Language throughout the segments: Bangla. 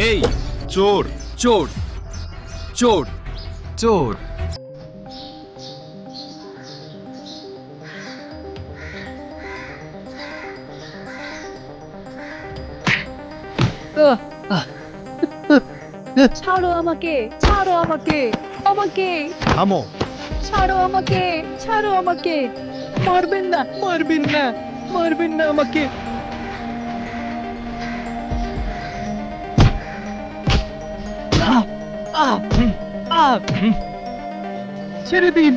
এই চোর চোর চোর চোর। ছাড়ো আমাকে, ছাড়ো আমাকে, আমাকে থামো। ছাড়ো আমাকে, ছাড়ো আমাকে। মারবেন না, মারবেন না, মারবেন না আমাকে। ছেড়ে দিন।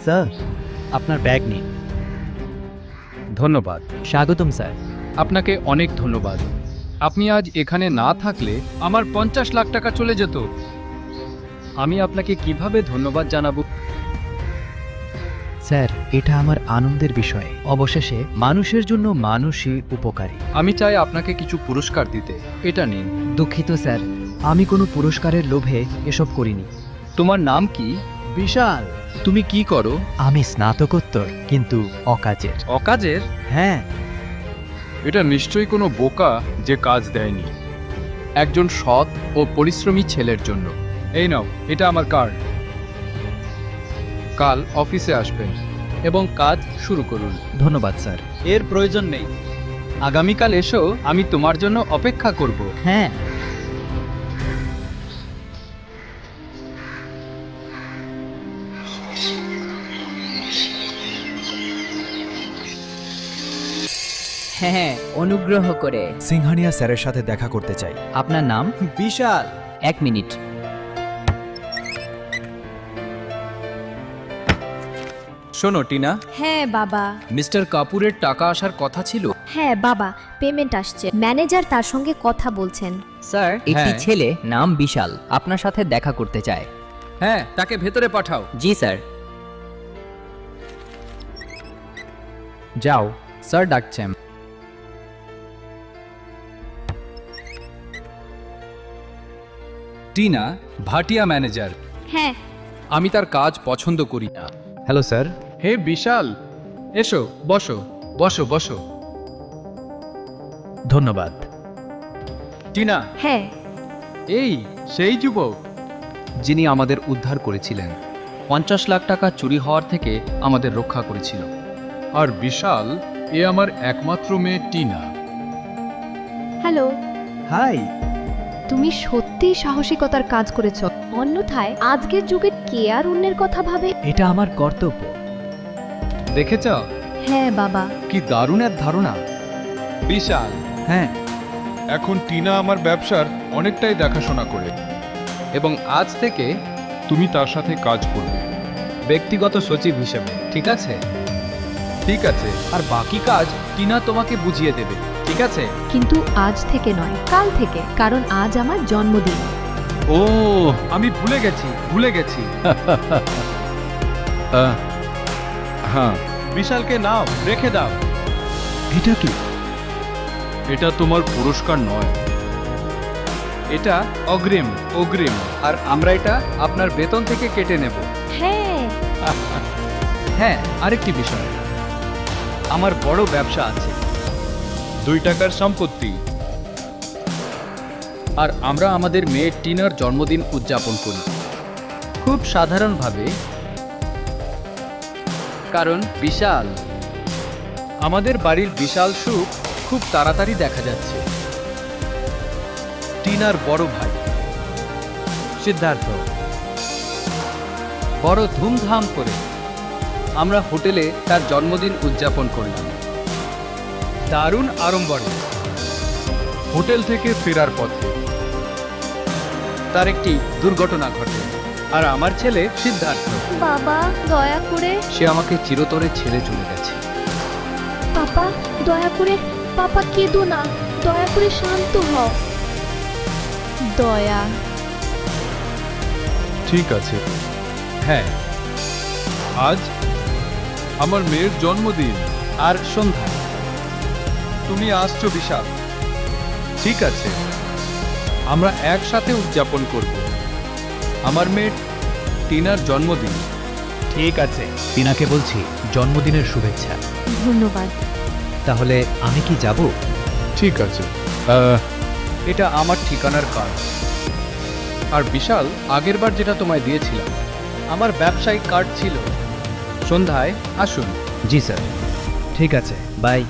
স্যার, আপনার ব্যাগ নিন। ধন্যবাদ। স্বাগতম স্যার। আপনাকে অনেক ধন্যবাদ। আপনি আজ এখানে না থাকলে আমার 50 লাখ টাকা চলে যেত। আমি আপনাকে কিভাবে ধন্যবাদ জানাবো? স্যার, এটা আমার আনন্দের বিষয়। অবশেষে মানুষের জন্য মানুষই উপকারী। আমি চাই আপনাকে কিছু পুরস্কার দিতে। এটা নিন। দুঃখিত স্যার, আমি কোনো পুরস্কারের লোভে এসব করিনি। তোমার নাম কি? বিশাল। তুমি কি করো? আমি স্নাতকোত্তর, কিন্তু অকাজের। অকাজের? হ্যাঁ। এটা নিশ্চয়ই কোনো বোকা যে কাজ দেয়নি। একজন সৎ ও পরিশ্রমী ছেলের জন্য। এই নাও, এটা আমার কার্ড। কাল অফিসে আসবেন এবং কাজ শুরু করুন। ধন্যবাদ স্যার। এর প্রয়োজন নেই। আগামীকাল এসো, আমি তোমার জন্য অপেক্ষা করব। হ্যাঁ। হ্যাঁ, অনুগ্রহ করে। সিংহানিয়া স্যারের সাথে দেখা করতে চাই। আপনার নাম? বিশাল। 1 মিনিট। শোনো টিনা, হ্যাঁ বাবা। মিস্টার কাপুরের টাকা আসার কথা ছিল। হ্যাঁ বাবা, পেমেন্ট আসছে। ম্যানেজার তার সঙ্গে কথা বলছেন। স্যার, একটি হ্যাঁ। ছেলে নাম বিশাল আপনার সাথে দেখা করতে চায়। হ্যাঁ, তাকে ভেতরে পাঠাও। জি স্যার। যাও, স্যার ডাকছেন। টিনা, ভাটিয়া ম্যানেজার। হ্যাঁ। আমি তার কাজ পছন্দ করি না। Hello sir. হে বিশাল, এসো, বসো বসো বসো। ধন্যবাদ। টিনা, হ্যাঁ। এই সেই যুবক যিনি আমাদের উদ্ধার করেছিলেন। 50 লাখ টাকা চুরি হওয়ার থেকে আমাদের রক্ষা করেছিল। আর বিশাল, এ আমার একমাত্র মেয়ে টিনা। হ্যালো। হাই। তুমি সত্যি সাহসিকতার কাজ করেছ। অন্যথায় আজকের যুগে কে আর অন্যের কথা ভাবে? এটা আমার কর্তব্য। দেখেছ হ্যাঁ বাবা। কি দারুণ এক ধারণা। বিশাল, হ্যাঁ। এখন টিনা আমার ব্যবসার অনেকটাই দেখাশোনা করে এবং আজ থেকে তুমি তার সাথে কাজ করবে। ব্যক্তিগত সচিব হিসেবে, ঠিক আছে? ঠিক আছে, আর বাকি কাজ টিনা তোমাকে বুঝিয়ে দেবে, ঠিক আছে? কিন্তু আজ থেকে নয়, কাল থেকে, কারণ আজ আমার জন্মদিন। ও, আমি ভুলে গেছি। হ্যাঁ, বিশালকে নাও, রেখে দাও। এটা কি? এটা তোমার পুরস্কার নয়, এটা অগ্রিম। আর আমরা এটা আপনার বেতন থেকে কেটে নেব। হ্যাঁ। হ্যাঁ, আরেকটি বিষয়, আমার বড় ব্যবসা আছে, 2 টাকার সম্পত্তি। আর আমরা আমাদের মেয়ে টিনার জন্মদিন উদযাপন করি খুব সাধারণভাবে, কারণ বিশাল, আমাদের বাড়ির বিশাল সুখ খুব তাড়াতাড়ি দেখা যাচ্ছে। টিনার বড় ভাই সিদ্ধার্থ, বড় ধুমধাম করে আমরা হোটেলে তার জন্মদিন উদযাপন করলাম, দারুণ আড়ম্বরে। হোটেল থেকে ফেরার পথে তার একটি দুর্ঘটনা ঘটে, আর আমার ছেলে সিদ্ধার্থ, বাবা দয়া করে। সে আমাকে চিরতরে ছেড়ে চলে গেছে। পাপা দয়া করে, পাপা কেঁদো না, দয়া করে শান্ত হও। দয়া। ঠিক আছে, হ্যাঁ, আজ আমার মেয়ের জন্মদিন। আর সন্ধ্যায় তুমি আসছো বিশাল? ঠিক আছে, আমরা একসাথে উদযাপন করব। আমার মেয়ে টিনার জন্মদিন। ঠিক আছে, টিনাকে বলছি জন্মদিনের শুভেচ্ছা। ধন্যবাদ। তাহলে আমি কি যাব? ঠিক আছে। এটা আমার ঠিকানার কার্ড। আর বিশাল, আগেরবার যেটা তোমায় দিয়েছিলাম আমার ব্যবসায়িক কার্ড ছিল। সন্ধ্যায় আসুন। জি স্যার। ঠিক আছে, by.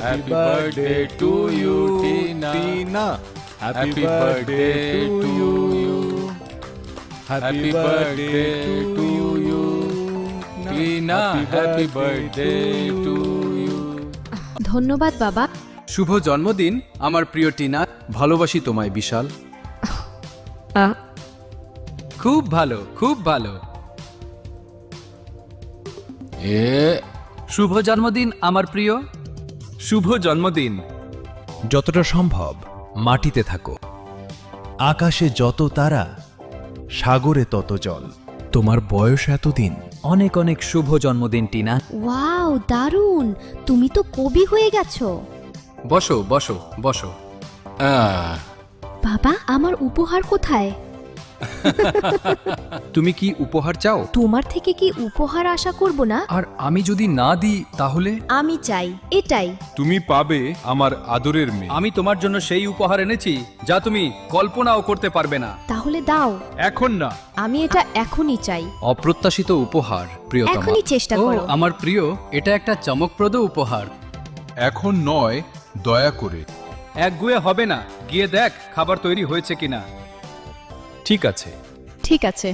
Happy birthday to you, Tina. Happy birthday to you. Happy birthday to you, Tina. Happy birthday to you. ধন্যবাদ বাবা। শুভ জন্মদিন আমার প্রিয় টিনা। ভালোবাসি তোমায় বিশাল। খুব ভালো, খুব ভালো। শুভ জন্মদিন আমার প্রিয়। শুভ জন্মদিন। যতটা সম্ভব মাটিতে থাকো। আকাশে যত তারা, সাগরে তত জল। তোমার বয়স এতদিন। অনেক অনেক শুভ জন্মদিন টিনা। ওয়াও, দারুণ! তুমি তো কবি হয়ে গেছো। বসো বসো বসো। বাবা, আমার উপহার কোথায়? তুমি কি উপহার চাও? তোমার থেকে কি উপহার আশা করব না? আর আমি যদি না দিই তাহলে? আমি চাই এটাই। তুমি পাবে আমার আদরের মেয়ে। আমি তোমার জন্য সেই উপহার এনেছি যা তুমি কল্পনাও করতে পারবে না। তাহলে দাও। এখন না। আমি এটা এখনই চাই। অপ্রত্যাশিত উপহার প্রিয়তমা। এখনই চেষ্টা ও করো। আমার প্রিয়, এটা একটা চমকপ্রদ উপহার। এখন নয়, দয়া করে। একগুয়ে হবে না। গিয়ে দেখ খাবার তৈরি হয়েছে কিনা। ঠিক আছে। ঠিক আছে।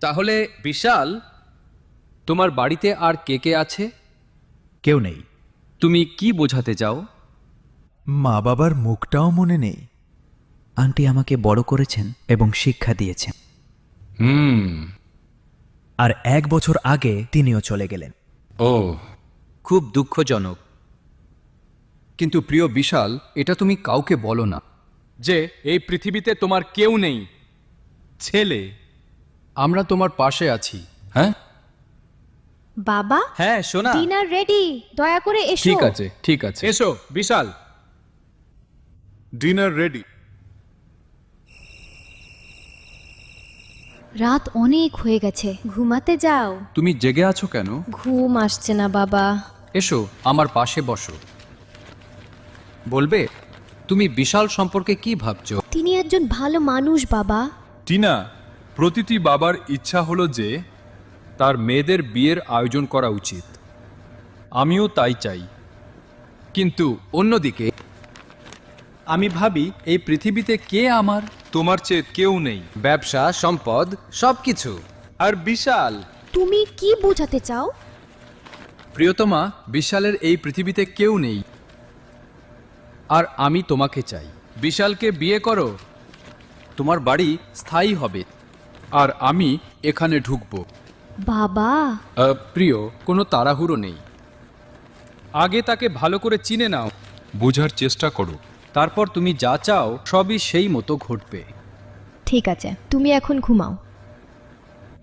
তাহলে বিশাল, তোমার বাড়িতে আর কে কে আছে? কেউ নেই। তুমি কি বোঝাতে চাও? মা বাবার মুখটাও মনে নেই। আন্টি আমাকে বড় করেছেন এবং শিক্ষা দিয়েছেন। আর 1 বছর আগে তিনিও চলে গেলেন। ও, খুব দুঃখজনক। কিন্তু প্রিয় বিশাল, এটা তুমি কাউকে বলো না যে এই পৃথিবীতে তোমার কেউ নেই। ছেলে, আমরা তোমার পাশে আছি। হ্যাঁ? বাবা, হ্যাঁ সোনা। ডিনার রেডি, দয়া করে এসো। ঠিক আছে, ঠিক আছে। এসো বিশাল। Dinner ready. রাত অনেক হয়ে গেছে, ঘুমাতে যাও। তুমি জেগে আছো কেন? ঘুম আসছে না বাবা। এসো আমার পাশে বসো। বলবে তুমি বিশাল সম্পর্কে কি ভাবছো? তিনি একজন ভালো মানুষ বাবা। টিনা, প্রতিটি বাবার ইচ্ছা হলো যে তার মেয়েদের বিয়ের আয়োজন করা উচিত। আমিও তাই চাই। কিন্তু অন্যদিকে আমি ভাবি এই পৃথিবীতে কে আমার? তোমার চেয়ে কেউ নেই। ব্যবসা, সম্পদ, সবকিছু। আর বিশাল। তুমি কি বোঝাতে চাও? প্রিয়তমা, বিশালের এই পৃথিবীতে কেউ নেই। আর আমি তোমাকে চাই। বিশালকে বিয়ে করো, তোমার বাড়ি স্থায়ী হবে। আর আমি এখানে ঢুকবো। বাবা, প্রিয়, কোনো তাড়াহুড়ো নেই। আগে তাকে ভালো করে চিনে নাও। বোঝার চেষ্টা করো। তারপর তুমি যা চাও সবই সেই মতো ঘটবে। ঠিক আছে, তুমি এখন ঘুমাও।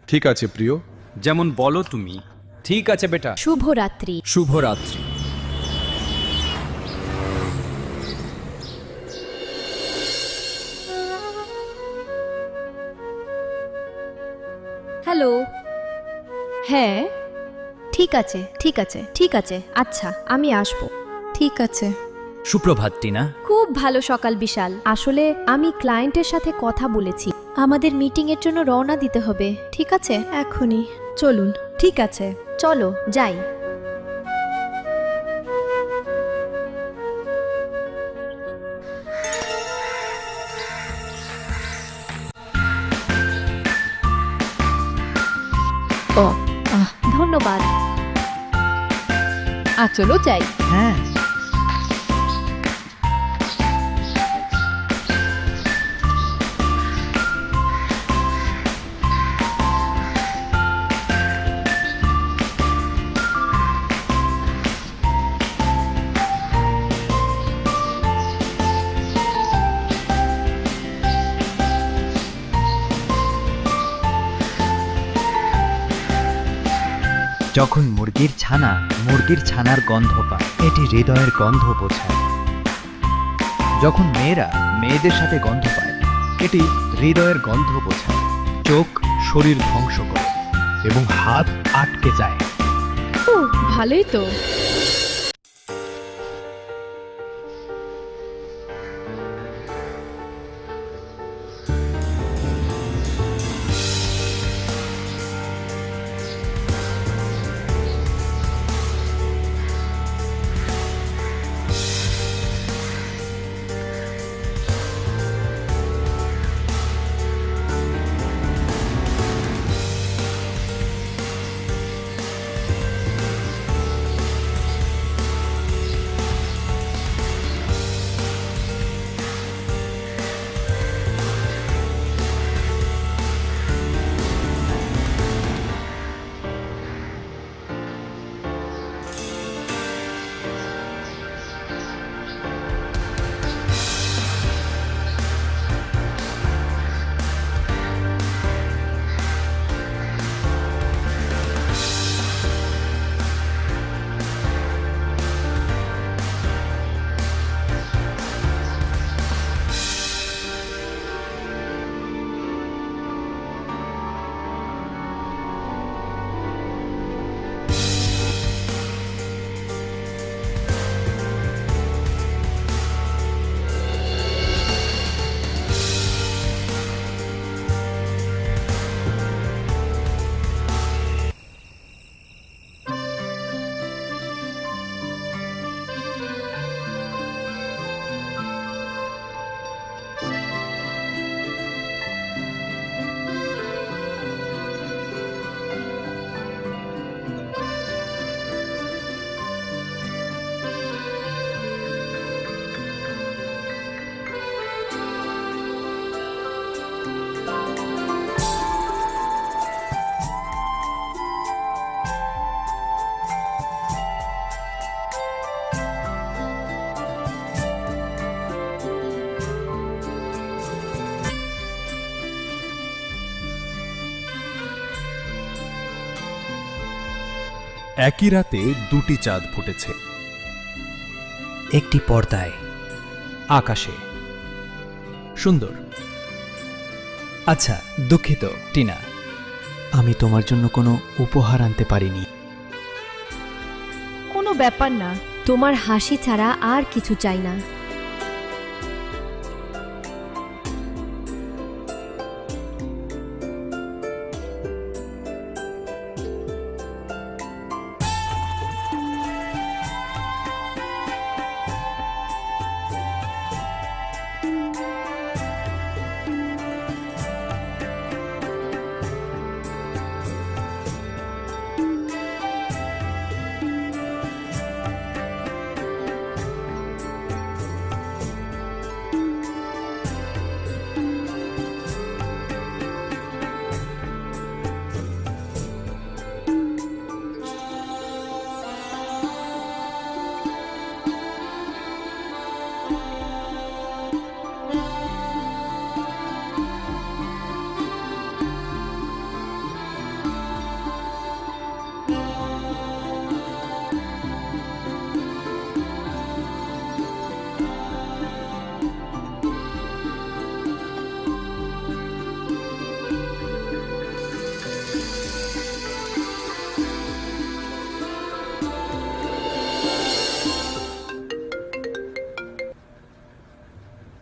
ঠিক আছে প্রিয়। যেমন বলো তুমি। ঠিক আছে বেটা। শুভরাত্রি। শুভরাত্রি। হ্যালো। হ্যাঁ, ঠিক আছে, ঠিক আছে, ঠিক আছে। আচ্ছা, আমি আসবো। ঠিক আছে। সুপ্রভাত টিনা। খুব ভালো সকাল বিশাল। আসলে আমি ক্লায়েন্টের সাথে কথা বলেছি, আমাদের মিটিং এর জন্য রওনা দিতে হবে। ঠিক আছে, এখনই চলুন। ঠিক আছে, চলো যাই। ও, ধন্যবাদ। চলো যাই। হ্যাঁ। যখন মুরগির ছানার গন্ধ পায়, এটি হৃদয়ের গন্ধ বোঝায়। যখন মেয়েরা মেয়েদের সাথে গন্ধ পায়, এটি হৃদয়ের গন্ধ বোঝায়। চোখ শরীর ধ্বংস করে এবং হাত আটকে যায়। ও ভালোই তো। একই রাতে দুটি চাঁদ ফুটেছে। একটি পর্দায়, আকাশে। সুন্দর। আচ্ছা, দুঃখিত টিনা, আমি তোমার জন্য কোনো উপহার আনতে পারিনি। কোনো ব্যাপার না, তোমার হাসি ছাড়া আর কিছু চাই না।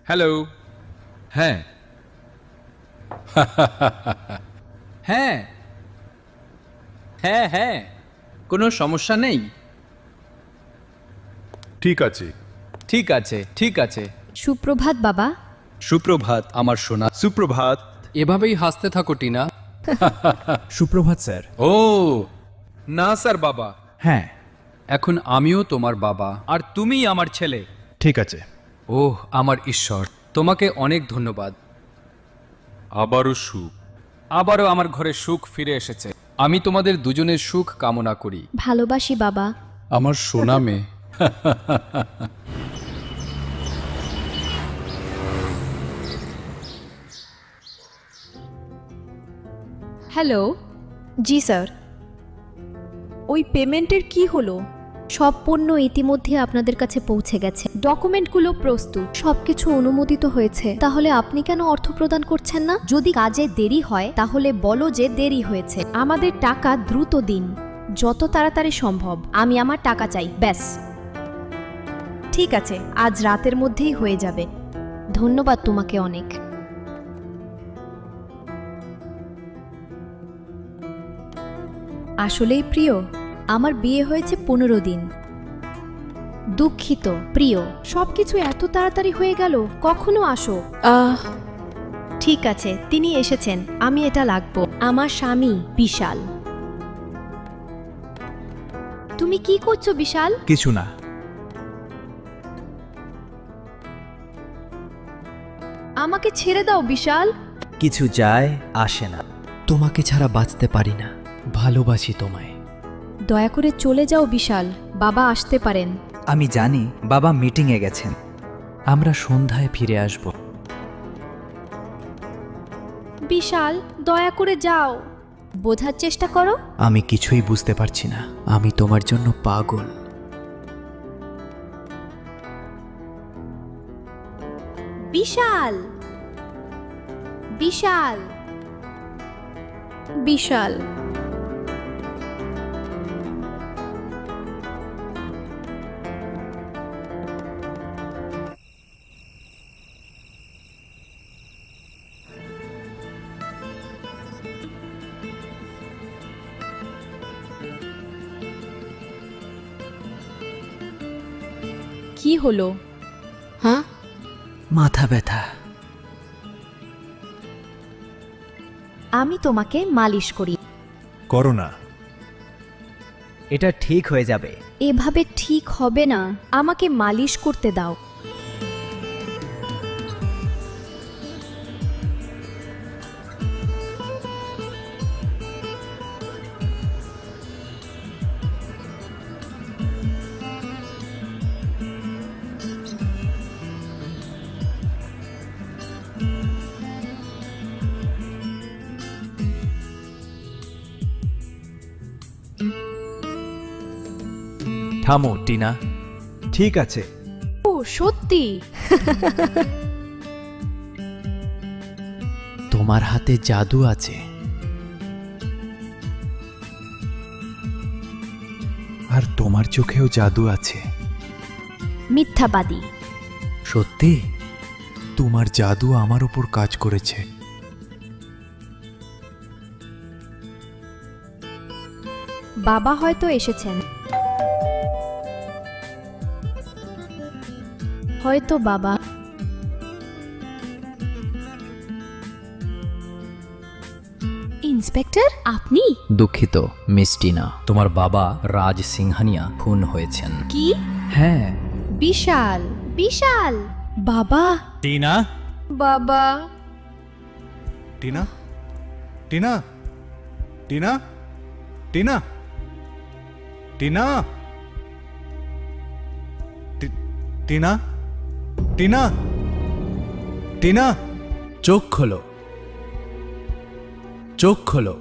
হ্যালো। হ্যাঁ। হ্যাঁ হ্যাঁ হ্যাঁ, কোনো সমস্যা নেই। ঠিক আছে। ঠিক আছে, ঠিক আছে। সুপ্রভাত বাবা। সুপ্রভাত আমার সোনা। সুপ্রভাত। এভাবেই হাসতে থাকো টিনা। সুপ্রভাত স্যার। ও না স্যার, বাবা। হ্যাঁ, এখন আমিও তোমার বাবা আর তুমিই আমার ছেলে। ঠিক আছে। ওহ আমার ঈশ্বর, তোমাকে অনেক ধন্যবাদ। আবারও সুখ। আবারও আমার ঘরে সুখ ফিরে এসেছে। আমি তোমাদের দুজনের সুখ কামনা করি। ভালোবাসি বাবা। আমার সোনা মেয়ে। হ্যালো। জি স্যার। ওই পেমেন্টের কি হলো? সব পণ্য ইতিমধ্যে আপনাদের কাছে পৌঁছে গেছে, ডকুমেন্টগুলো প্রস্তুত, সবকিছু অনুমোদিত হয়েছে। তাহলে আপনি কেন অর্থ প্রদান করছেন না? যদি কাজে দেরি হয় তাহলে বলো যে দেরি হয়েছে। আমাদের টাকা দ্রুত দিন, যত তাড়াতাড়ি সম্ভব। আমি আমার টাকা চাই, ব্যাস। ঠিক আছে, আজ রাতের মধ্যেই হয়ে যাবে। ধন্যবাদ তোমাকে অনেক। আসলেই প্রিয়, আমার বিয়ে হয়েছে 15 দিন। দুঃখিত প্রিয়, সবকিছু এত তাড়াতাড়ি হয়ে গেল। কখনো আসো। ঠিক আছে, তিনি এসেছেন, আমি এটা লাগবো। আমার স্বামী বিশাল। তুমি কি করছো বিশাল? কিছু না। আমাকে ছেড়ে দাও বিশাল। কিছু যায় আসে না, তোমাকে ছাড়া বাঁচতে পারি না, ভালোবাসি তোমায়। দয়া করে চলে যাও বিশাল, বাবা আসতে পারেন। আমি জানি বাবা মিটিংয়ে গেছেন, আমরা সন্ধ্যায় ফিরে আসব। বিশাল, দয়া করে যাও, বোঝার চেষ্টা করো। আমি কিছুই বুঝতে পারছি না, আমি তোমার জন্য পাগল। বিশাল, বিশাল, বিশাল। কি হলো? হ্যাঁ, মাথা ব্যথা। আমি তোমাকে মালিশ করি। করো না। এটা ঠিক হয়ে যাবে। এভাবে ঠিক হবে না, আমাকে মালিশ করতে দাও। থামো টিনা। ঠিক আছে। ও সত্যি? তোমার হাতে জাদু আছে। আর তোমার চোখেও জাদু আছে। মিথ্যাবাদী। সত্যি? তোমার জাদু আমার উপর কাজ করেছে। বাবা হয়তো এসেছেন, হয়তো বাবা। ইন্সপেক্টর, আপনি? দুঃখিত মিস টিনা, তোমার বাবা রাজ সিংহানিয়া খুন হয়েছেন। কি? হ্যাঁ। বিশাল, বিশাল। বাবা, টিনা, বাবা। টিনা, টিনা, টিনা, টিনা, টিনা, টিনা, টিনা, টিনা, চোখ খোলো, চোখ খোলো।